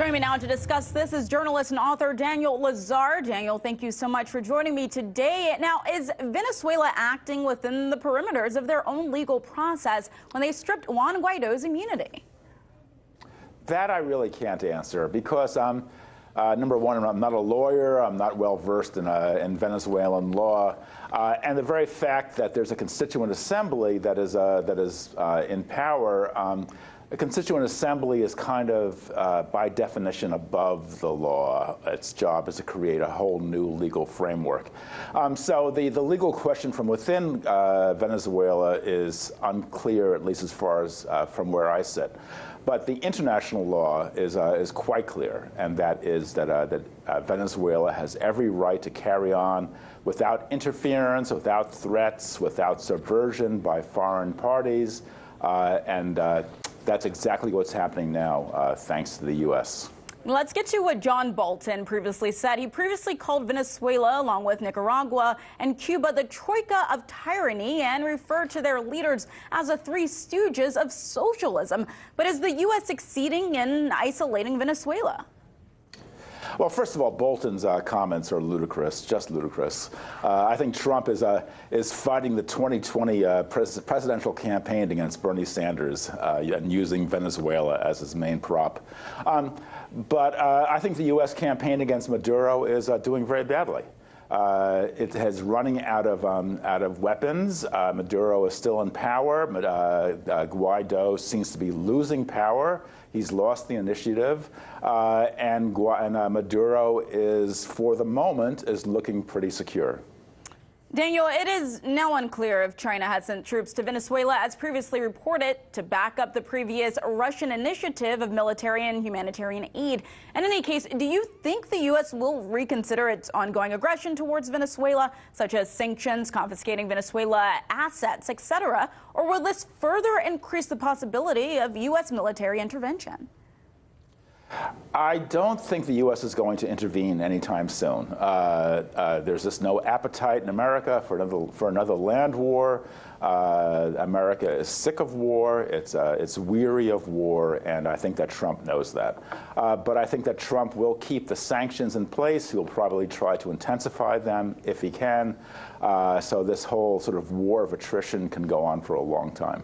Joining me now to discuss this is journalist and author Daniel Lazare. Daniel, thank you so much for joining me today. Now, is Venezuela acting within the perimeters of their own legal process when they stripped Juan Guaido's immunity? That I really can't answer because, number one, I'm not a lawyer. I'm not well versed in Venezuelan law. And the very fact that there's a constituent assembly that is in power, a constituent assembly is kind of, by definition, above the law. Its job is to create a whole new legal framework. So the legal question from within Venezuela is unclear, at least as far as from where I sit. But the international law is quite clear, and that is that Venezuela has every right to carry on without interference, without threats, without subversion by foreign parties, and that's exactly what's happening now, thanks to the U.S. Let's get to what John Bolton previously said. He previously called Venezuela, along with Nicaragua and Cuba, the troika of tyranny and referred to their leaders as the three stooges of socialism. But is the U.S. succeeding in isolating Venezuela? Well, first of all, Bolton's comments are ludicrous, just ludicrous. I think Trump is fighting the 2020 presidential campaign against Bernie Sanders and using Venezuela as his main prop. But I think the U.S. campaign against Maduro is doing very badly. It has running out of weapons. Maduro is still in power. Guaido seems to be losing power. He's lost the initiative, and Maduro is, for the moment, is looking pretty secure. Daniel, it is now unclear if China has sent troops to Venezuela, as previously reported, to back up the previous Russian initiative of military and humanitarian aid. In any case, do you think the U.S. will reconsider its ongoing aggression towards Venezuela, such as sanctions, confiscating Venezuela assets, etc., or will this further increase the possibility of U.S. military intervention? I don't think the U.S. is going to intervene anytime soon. There's just no appetite in America for another land war. America is sick of war. It's weary of war, and I think that Trump knows that. But I think that Trump will keep the sanctions in place. He'll probably try to intensify them if he can. So this whole sort of war of attrition can go on for a long time.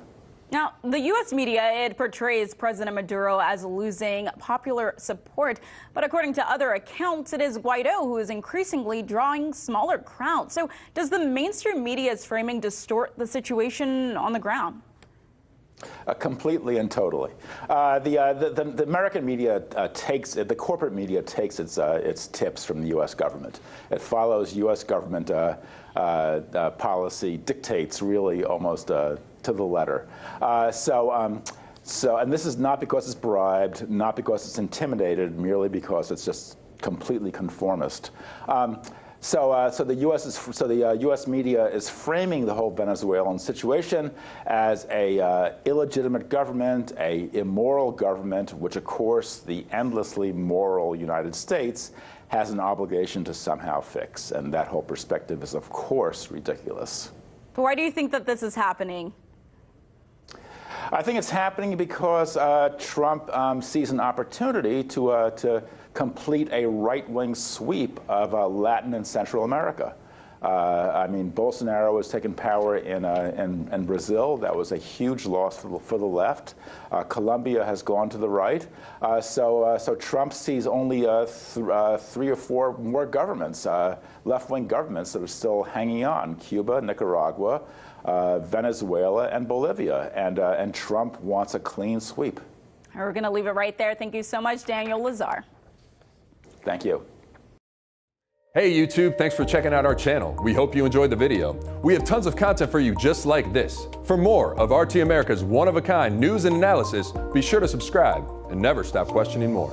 Now, the U.S. media, it portrays President Maduro as losing popular support. But according to other accounts, it is Guaido who is increasingly drawing smaller crowds. So does the mainstream media's framing distort the situation on the ground? Completely and totally. The American media the corporate media takes its tips from the U.S. government. It follows U.S. government policy, dictates really almost to the letter. And this is not because it's bribed, not because it's intimidated, merely because it's just completely conformist. So the U.S. media is framing the whole Venezuelan situation as a illegitimate government, a immoral government, which of course the endlessly moral United States has an obligation to somehow fix. And that whole perspective is of course ridiculous. But why do you think that this is happening? I think it's happening because Trump sees an opportunity to complete a right-wing sweep of Latin and Central America. I mean, Bolsonaro has taken power in Brazil. That was a huge loss for the left. Colombia has gone to the right. So Trump sees only 3 or 4 more governments, left-wing governments that are still hanging on: Cuba, Nicaragua, Venezuela, and Bolivia. And Trump wants a clean sweep. We're going to leave it right there. Thank you so much, Daniel Lazare. Thank you. Hey YouTube, thanks for checking out our channel. We hope you enjoyed the video. We have tons of content for you just like this. For more of RT America's one-of-a-kind news and analysis, be sure to subscribe and never stop questioning more.